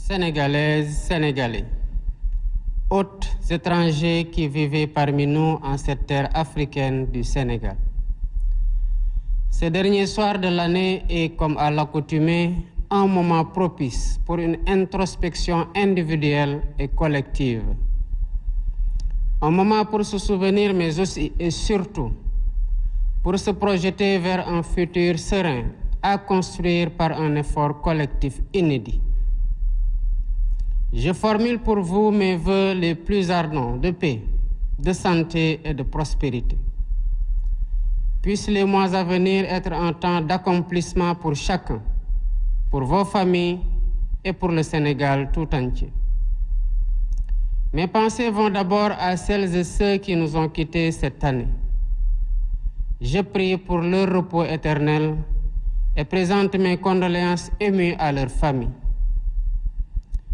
Sénégalaises, Sénégalais, hôtes étrangers qui vivaient parmi nous en cette terre africaine du Sénégal. Ce dernier soir de l'année est, comme à l'accoutumée, un moment propice pour une introspection individuelle et collective. Un moment pour se souvenir, mais aussi et surtout pour se projeter vers un futur serein à construire par un effort collectif inédit. Je formule pour vous mes vœux les plus ardents de paix, de santé et de prospérité. Puissent les mois à venir être un temps d'accomplissement pour chacun, pour vos familles et pour le Sénégal tout entier. Mes pensées vont d'abord à celles et ceux qui nous ont quittés cette année. Je prie pour leur repos éternel et présente mes condoléances émues à leurs familles.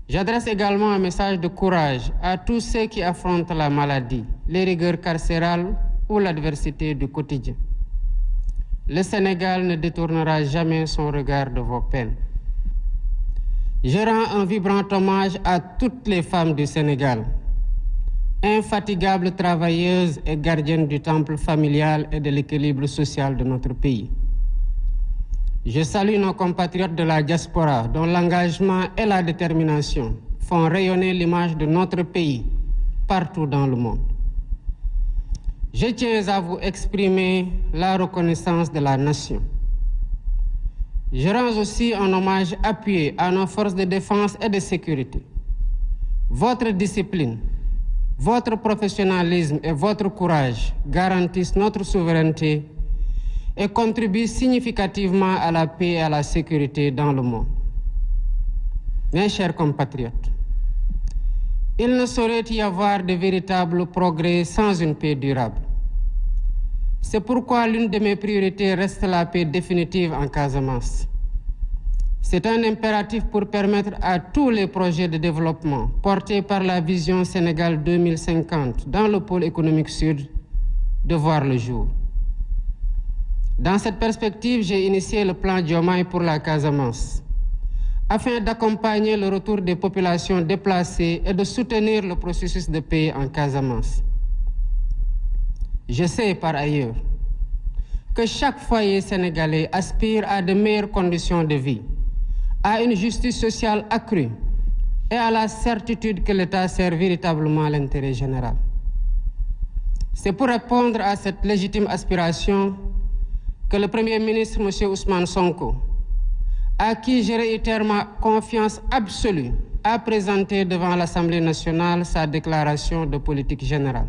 J'adresse également un message de courage à tous ceux qui affrontent la maladie, les rigueurs carcérales ou l'adversité du quotidien. Le Sénégal ne détournera jamais son regard de vos peines. Je rends un vibrant hommage à toutes les femmes du Sénégal, infatigables travailleuses et gardiennes du temple familial et de l'équilibre social de notre pays. Je salue nos compatriotes de la diaspora dont l'engagement et la détermination font rayonner l'image de notre pays partout dans le monde. Je tiens à vous exprimer la reconnaissance de la nation. Je rends aussi un hommage appuyé à nos forces de défense et de sécurité. Votre discipline, votre professionnalisme et votre courage garantissent notre souveraineté et contribuent significativement à la paix et à la sécurité dans le monde. Mes chers compatriotes, il ne saurait y avoir de véritable progrès sans une paix durable. C'est pourquoi l'une de mes priorités reste la paix définitive en Casamance. C'est un impératif pour permettre à tous les projets de développement portés par la vision Sénégal 2050 dans le pôle économique sud de voir le jour. Dans cette perspective, j'ai initié le plan Diomaye pour la Casamance, afin d'accompagner le retour des populations déplacées et de soutenir le processus de paix en Casamance. Je sais par ailleurs que chaque foyer sénégalais aspire à de meilleures conditions de vie, à une justice sociale accrue et à la certitude que l'État sert véritablement l'intérêt général. C'est pour répondre à cette légitime aspiration que le Premier ministre, M. Ousmane Sonko, à qui je réitère ma confiance absolue, a présenté devant l'Assemblée nationale sa déclaration de politique générale.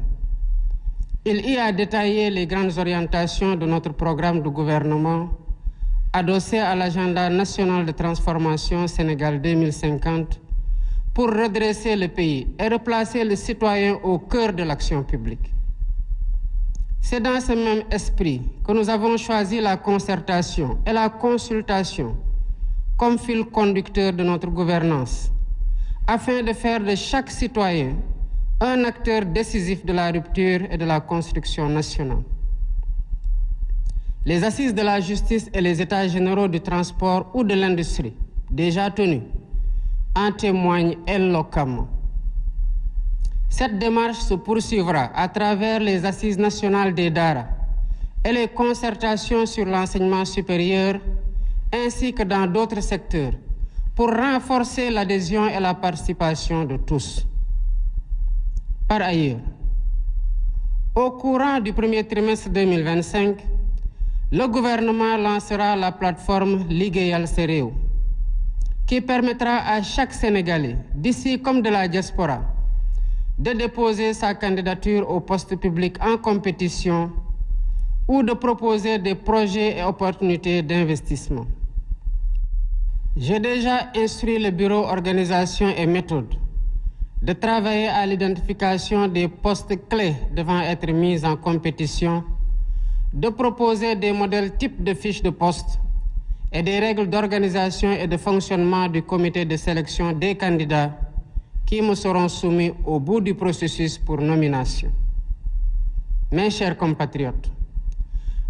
Il y a détaillé les grandes orientations de notre programme de gouvernement adossé à l'agenda national de transformation Sénégal 2050 pour redresser le pays et replacer le citoyen au cœur de l'action publique. C'est dans ce même esprit que nous avons choisi la concertation et la consultation comme fil conducteur de notre gouvernance, afin de faire de chaque citoyen un acteur décisif de la rupture et de la construction nationale. Les assises de la justice et les états généraux du transport ou de l'industrie, déjà tenus, en témoignent éloquemment. Cette démarche se poursuivra à travers les assises nationales des Dara et les concertations sur l'enseignement supérieur, ainsi que dans d'autres secteurs, pour renforcer l'adhésion et la participation de tous. Par ailleurs, au courant du premier trimestre 2025, le gouvernement lancera la plateforme Ligueyal Sa Réew, qui permettra à chaque Sénégalais, d'ici comme de la diaspora, de déposer sa candidature au poste public en compétition ou de proposer des projets et opportunités d'investissement. J'ai déjà instruit le bureau organisation et méthode de travailler à l'identification des postes clés devant être mis en compétition, de proposer des modèles types de fiches de poste et des règles d'organisation et de fonctionnement du comité de sélection des candidats qui me seront soumis au bout du processus pour nomination. Mes chers compatriotes,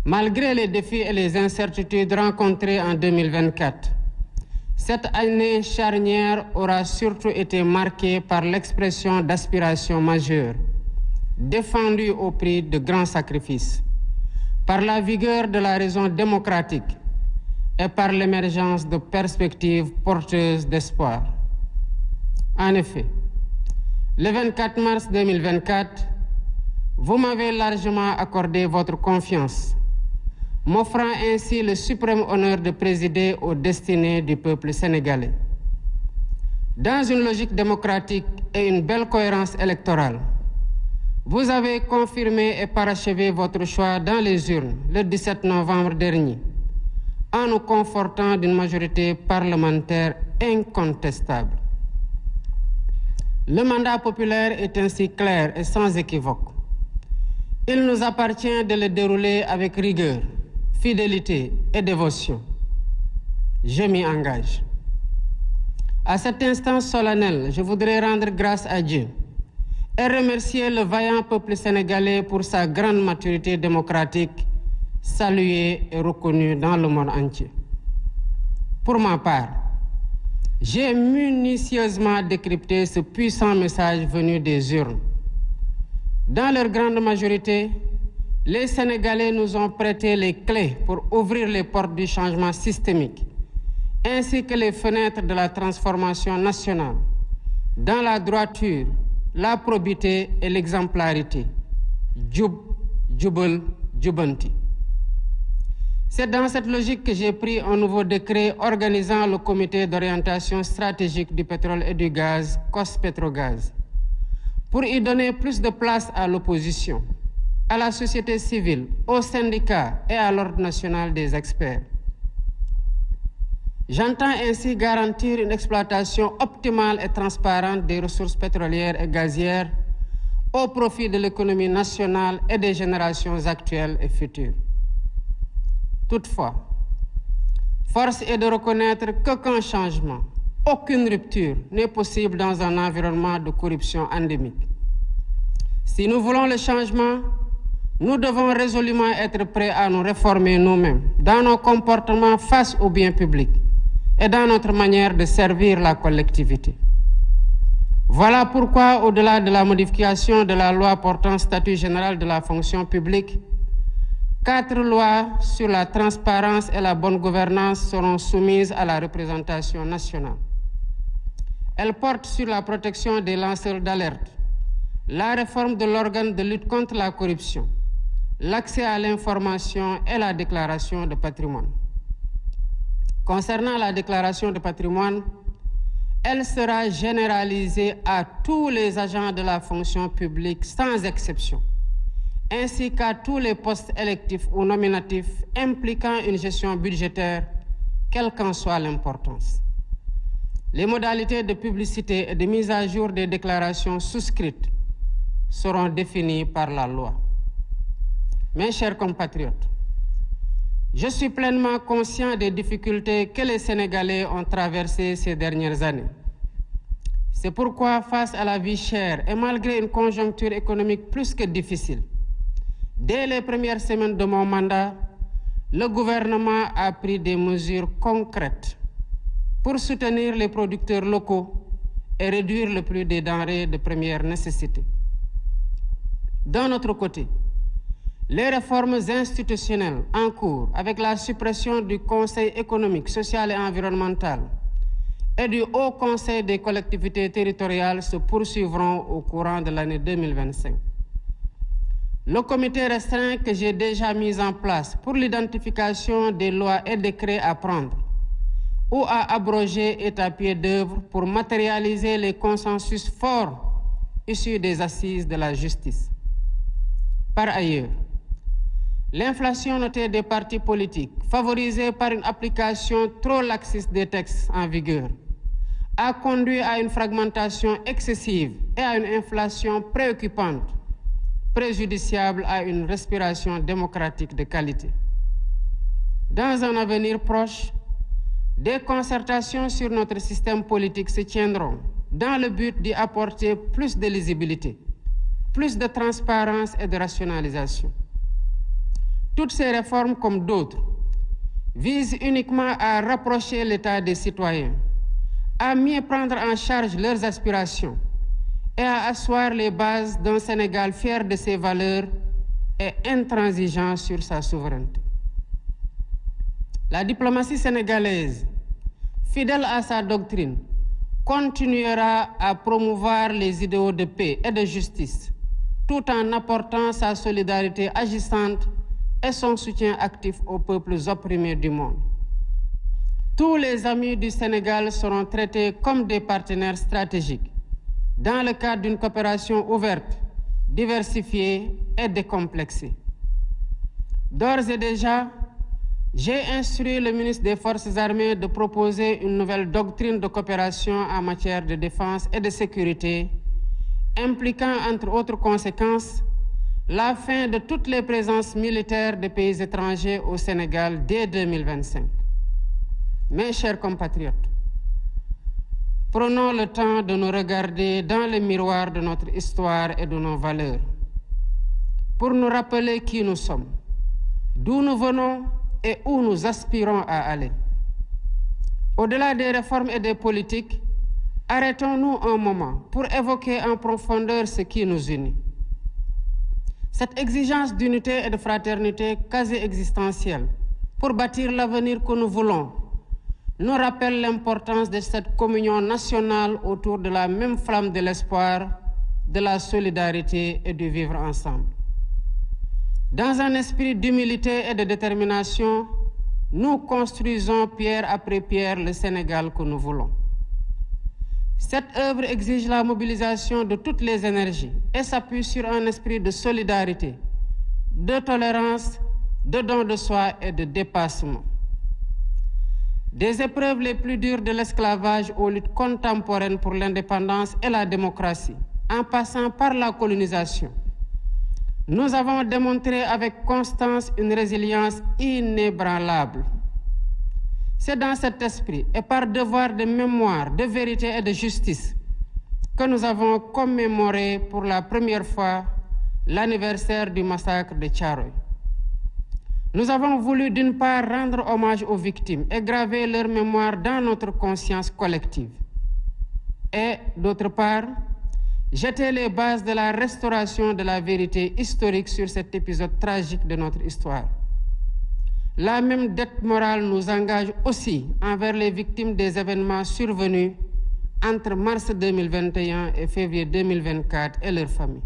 malgré les défis et les incertitudes rencontrés en 2024, Cette année charnière aura surtout été marquée par l'expression d'aspirations majeures, défendues au prix de grands sacrifices, par la vigueur de la raison démocratique et par l'émergence de perspectives porteuses d'espoir. En effet, le 24 mars 2024, vous m'avez largement accordé votre confiance, m'offrant ainsi le suprême honneur de présider aux destinées du peuple sénégalais. Dans une logique démocratique et une belle cohérence électorale, vous avez confirmé et parachevé votre choix dans les urnes le 17 novembre dernier, en nous confortant d'une majorité parlementaire incontestable. Le mandat populaire est ainsi clair et sans équivoque. Il nous appartient de le dérouler avec rigueur, fidélité et dévotion. Je m'y engage. À cet instant solennel, je voudrais rendre grâce à Dieu et remercier le vaillant peuple sénégalais pour sa grande maturité démocratique, saluée et reconnue dans le monde entier. Pour ma part, j'ai minutieusement décrypté ce puissant message venu des urnes. Dans leur grande majorité, les Sénégalais nous ont prêté les clés pour ouvrir les portes du changement systémique, ainsi que les fenêtres de la transformation nationale, dans la droiture, la probité et l'exemplarité. Djub, Djubal, Djubanti. C'est dans cette logique que j'ai pris un nouveau décret organisant le comité d'orientation stratégique du pétrole et du gaz, COS-Pétrogaz, pour y donner plus de place à l'opposition, à la société civile, aux syndicats et à l'ordre national des experts. J'entends ainsi garantir une exploitation optimale et transparente des ressources pétrolières et gazières au profit de l'économie nationale et des générations actuelles et futures. Toutefois, force est de reconnaître qu'aucun changement, aucune rupture n'est possible dans un environnement de corruption endémique. Si nous voulons le changement, nous devons résolument être prêts à nous réformer nous-mêmes, dans nos comportements face au bien public et dans notre manière de servir la collectivité. Voilà pourquoi, au-delà de la modification de la loi portant statut général de la fonction publique, 4 lois sur la transparence et la bonne gouvernance seront soumises à la représentation nationale. Elles portent sur la protection des lanceurs d'alerte, la réforme de l'organe de lutte contre la corruption, l'accès à l'information et la déclaration de patrimoine. Concernant la déclaration de patrimoine, elle sera généralisée à tous les agents de la fonction publique sans exception, ainsi qu'à tous les postes électifs ou nominatifs impliquant une gestion budgétaire, quelle qu'en soit l'importance. Les modalités de publicité et de mise à jour des déclarations souscrites seront définies par la loi. Mes chers compatriotes, je suis pleinement conscient des difficultés que les Sénégalais ont traversées ces dernières années. C'est pourquoi, face à la vie chère et malgré une conjoncture économique plus que difficile, dès les premières semaines de mon mandat, le gouvernement a pris des mesures concrètes pour soutenir les producteurs locaux et réduire le prix des denrées de première nécessité. D'un autre côté, les réformes institutionnelles en cours avec la suppression du Conseil économique, social et environnemental et du Haut Conseil des collectivités territoriales se poursuivront au courant de l'année 2025. Le comité restreint que j'ai déjà mis en place pour l'identification des lois et décrets à prendre ou à abroger est à pied d'œuvre pour matérialiser les consensus forts issus des assises de la justice. Par ailleurs, l'inflation notée des partis politiques, favorisée par une application trop laxiste des textes en vigueur, a conduit à une fragmentation excessive et à une inflation préoccupante, préjudiciable à une respiration démocratique de qualité. Dans un avenir proche, des concertations sur notre système politique se tiendront dans le but d'y apporter plus de lisibilité, plus de transparence et de rationalisation. Toutes ces réformes, comme d'autres, vise uniquement à rapprocher l'État des citoyens, à mieux prendre en charge leurs aspirations et à asseoir les bases d'un Sénégal fier de ses valeurs et intransigeant sur sa souveraineté. La diplomatie sénégalaise, fidèle à sa doctrine, continuera à promouvoir les idéaux de paix et de justice, tout en apportant sa solidarité agissante et son soutien actif aux peuples opprimés du monde. Tous les amis du Sénégal seront traités comme des partenaires stratégiques dans le cadre d'une coopération ouverte, diversifiée et décomplexée. D'ores et déjà, j'ai instruit le ministre des Forces armées de proposer une nouvelle doctrine de coopération en matière de défense et de sécurité, impliquant, entre autres conséquences, la fin de toutes les présences militaires de pays étrangers au Sénégal dès 2025. Mes chers compatriotes, prenons le temps de nous regarder dans le miroir de notre histoire et de nos valeurs, pour nous rappeler qui nous sommes, d'où nous venons et où nous aspirons à aller. Au-delà des réformes et des politiques, arrêtons-nous un moment pour évoquer en profondeur ce qui nous unit. Cette exigence d'unité et de fraternité quasi existentielle pour bâtir l'avenir que nous voulons nous rappelle l'importance de cette communion nationale autour de la même flamme de l'espoir, de la solidarité et du vivre ensemble. Dans un esprit d'humilité et de détermination, nous construisons pierre après pierre le Sénégal que nous voulons. Cette œuvre exige la mobilisation de toutes les énergies et s'appuie sur un esprit de solidarité, de tolérance, de don de soi et de dépassement. Des épreuves les plus dures de l'esclavage aux luttes contemporaines pour l'indépendance et la démocratie, en passant par la colonisation, nous avons démontré avec constance une résilience inébranlable. C'est dans cet esprit et par devoir de mémoire, de vérité et de justice que nous avons commémoré pour la première fois l'anniversaire du massacre de Thiaroye. Nous avons voulu d'une part rendre hommage aux victimes et graver leur mémoire dans notre conscience collective. Et d'autre part, jeter les bases de la restauration de la vérité historique sur cet épisode tragique de notre histoire. La même dette morale nous engage aussi envers les victimes des événements survenus entre mars 2021 et février 2024 et leurs familles.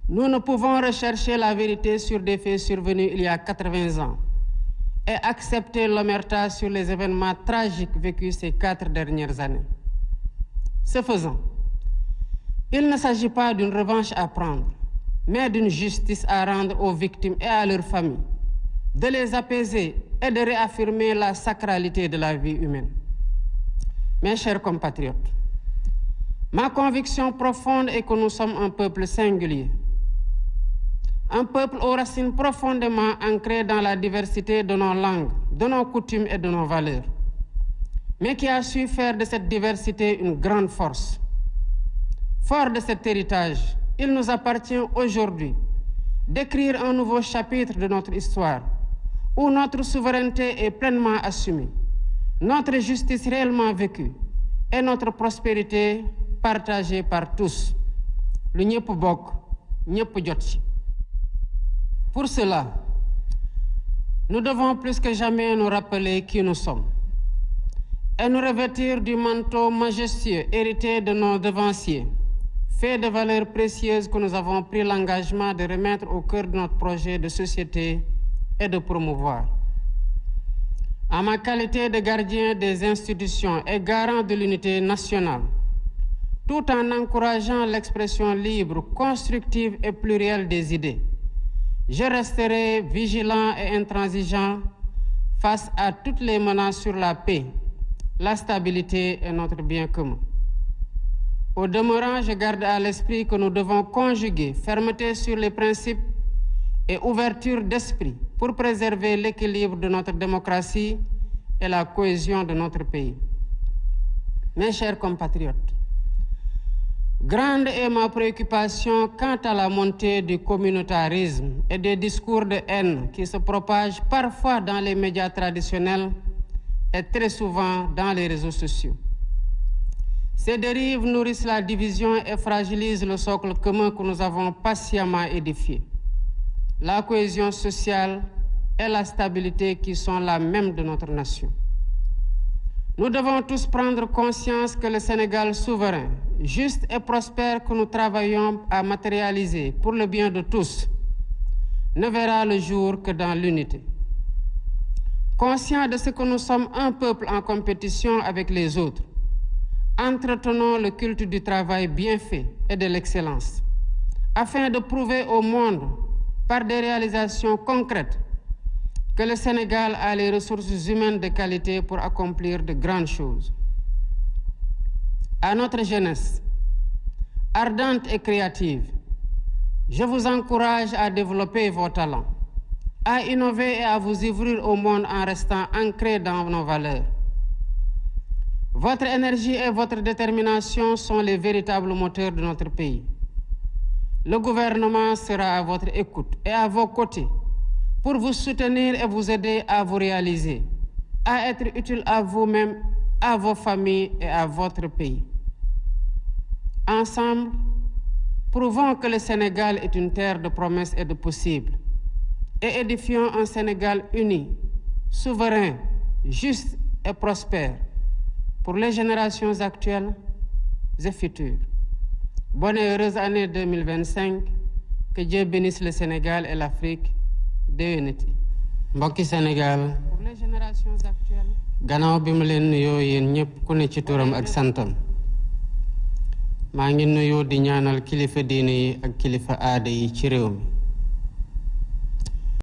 Nous ne pouvons rechercher la vérité sur des faits survenus il y a 80 ans et accepter l'omerta sur les événements tragiques vécus ces 4 dernières années. Ce faisant, il ne s'agit pas d'une revanche à prendre, mais d'une justice à rendre aux victimes et à leurs familles, de les apaiser et de réaffirmer la sacralité de la vie humaine. Mes chers compatriotes, ma conviction profonde est que nous sommes un peuple singulier, un peuple aux racines profondément ancrées dans la diversité de nos langues, de nos coutumes et de nos valeurs, mais qui a su faire de cette diversité une grande force. Fort de cet héritage, il nous appartient aujourd'hui d'écrire un nouveau chapitre de notre histoire, où notre souveraineté est pleinement assumée, notre justice réellement vécue et notre prospérité partagée par tous. Lu ñëpp bokk, ñëpp jot ci. Pour cela, nous devons plus que jamais nous rappeler qui nous sommes et nous revêtir du manteau majestueux hérité de nos devanciers, fait de valeurs précieuses que nous avons pris l'engagement de remettre au cœur de notre projet de société et de promouvoir. En ma qualité de gardien des institutions et garant de l'unité nationale, tout en encourageant l'expression libre, constructive et plurielle des idées, je resterai vigilant et intransigeant face à toutes les menaces sur la paix, la stabilité et notre bien commun. Au demeurant, je garde à l'esprit que nous devons conjuguer fermeté sur les principes et ouverture d'esprit pour préserver l'équilibre de notre démocratie et la cohésion de notre pays. Mes chers compatriotes, Grande est ma préoccupation quant à la montée du communautarisme et des discours de haine qui se propagent parfois dans les médias traditionnels et très souvent dans les réseaux sociaux. Ces dérives nourrissent la division et fragilisent le socle commun que nous avons patiemment édifié. La cohésion sociale et la stabilité qui sont la même de notre nation. Nous devons tous prendre conscience que le Sénégal souverain, juste et prospère que nous travaillons à matérialiser pour le bien de tous, ne verra le jour que dans l'unité. Conscient de ce que nous sommes un peuple en compétition avec les autres, entretenons le culte du travail bien fait et de l'excellence, afin de prouver au monde, par des réalisations concrètes, que le Sénégal a les ressources humaines de qualité pour accomplir de grandes choses. À notre jeunesse, ardente et créative, je vous encourage à développer vos talents, à innover et à vous ouvrir au monde en restant ancrés dans nos valeurs. Votre énergie et votre détermination sont les véritables moteurs de notre pays. Le gouvernement sera à votre écoute et à vos côtés pour vous soutenir et vous aider à vous réaliser, à être utile à vous-même, à vos familles et à votre pays. Ensemble, prouvons que le Sénégal est une terre de promesses et de possibles, et édifions un Sénégal uni, souverain, juste et prospère pour les générations actuelles et futures. Bonne et heureuse année 2025, que Dieu bénisse le Sénégal et l'Afrique. déwénati mbokki Sénégal pour les générations actuelles. Gannaaw bi mu leen nuyoo yéen ñëpp ku ne ci turam ak santam maa ngi nuyoo di ñaanal kilifa diine yi ak kilifa aada yi ci réew mi